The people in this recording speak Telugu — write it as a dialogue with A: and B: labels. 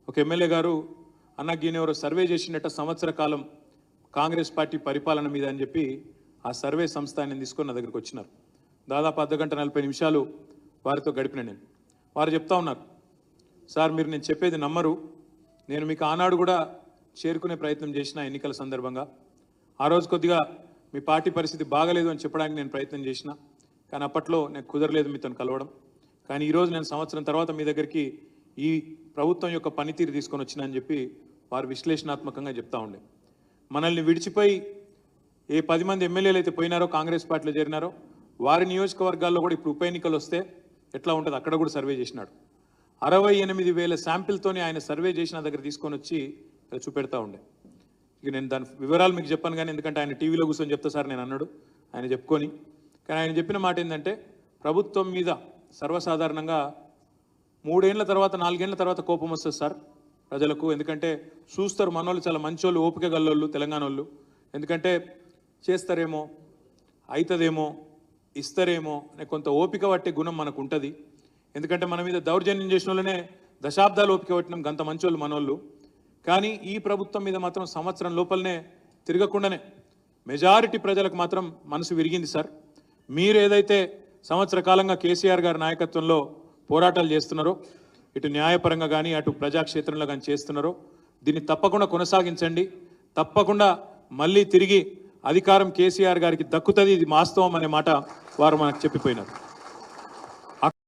A: ఒక ఎమ్మెల్యే గారు అన్న గీనెవరో సర్వే చేసినట్ట సంవత్సర కాలం కాంగ్రెస్ పార్టీ పరిపాలన మీద అని చెప్పి ఆ సర్వే సంస్థ ఆయన తీసుకొని నా దగ్గరికి వచ్చినారు. దాదాపు 1:40 వారితో గడిపిన నేను. వారు చెప్తా ఉన్నారు, సార్ మీరు నేను చెప్పేది నమ్మరు, నేను మీకు ఆనాడు కూడా చేరుకునే ప్రయత్నం చేసిన ఎన్నికల సందర్భంగా. ఆ రోజు కొద్దిగా మీ పార్టీ పరిస్థితి బాగలేదు అని చెప్పడానికి నేను ప్రయత్నం చేసిన, కానీ అప్పట్లో నాకు కుదరలేదు మీతో కలవడం. కానీ ఈరోజు నేను సంవత్సరం తర్వాత మీ దగ్గరికి ఈ ప్రభుత్వం యొక్క పనితీరు తీసుకొని వచ్చినా అని చెప్పి వారు విశ్లేషణాత్మకంగా చెప్తా ఉండే. మనల్ని విడిచిపోయి ఏ 10 మంది ఎమ్మెల్యేలు అయితే పోయినారో, కాంగ్రెస్ పార్టీలో చేరినారో, వారి నియోజకవర్గాల్లో కూడా ఇప్పుడు ఉప ఎన్నికలు వస్తే ఎట్లా ఉంటుంది అక్కడ కూడా సర్వే చేసినాడు. 68,000 శాంపిల్తోనే ఆయన సర్వే చేసిన దగ్గర తీసుకొని వచ్చి ఇక్కడ చూపెడతా ఉండే. ఇక నేను దాని వివరాలు మీకు చెప్పాను, కానీ ఎందుకంటే ఆయన టీవీలో కూర్చొని చెప్తా సార్ నేను అన్నాడు, ఆయన చెప్పుకొని. కానీ ఆయన చెప్పిన మాట ఏంటంటే, ప్రభుత్వం మీద సర్వసాధారణంగా 3 ఏళ్ల తర్వాత 4 ఏళ్ల తర్వాత కోపం వస్తుంది సార్ ప్రజలకు. ఎందుకంటే చూస్తారు మనోళ్ళు చాలా మంచోళ్ళు, ఓపిక గల్లోళ్ళు తెలంగాణ వాళ్ళు. ఎందుకంటే చేస్తారేమో, అవుతుందేమో, ఇస్తారేమో అనే కొంత ఓపిక పట్టే గుణం మనకు ఉంటుంది. ఎందుకంటే మన మీద దౌర్జన్యం చేసిన వాళ్ళనే దశాబ్దాలు ఓపిక పట్టినాం, గంత మంచోళ్ళు మనోళ్ళు. కానీ ఈ ప్రభుత్వం మీద మాత్రం సంవత్సరం లోపలనే తిరగకుండానే మెజారిటీ ప్రజలకు మాత్రం మనసు విరిగింది సార్. మీరు ఏదైతే సంవత్సర కాలంగా కేసీఆర్ గారి నాయకత్వంలో పోరాటాలు చేస్తున్నారో, ఇటు న్యాయపరంగా కానీ అటు ప్రజాక్షేత్రంలో కానీ చేస్తున్నారో, దీన్ని తప్పకుండా కొనసాగించండి. తప్పకుండా మళ్ళీ తిరిగి అధికారం కేసీఆర్ గారికి దక్కుతుంది, ఇది వాస్తవం అనే మాట వారు మనకు చెప్పిపోయినారు.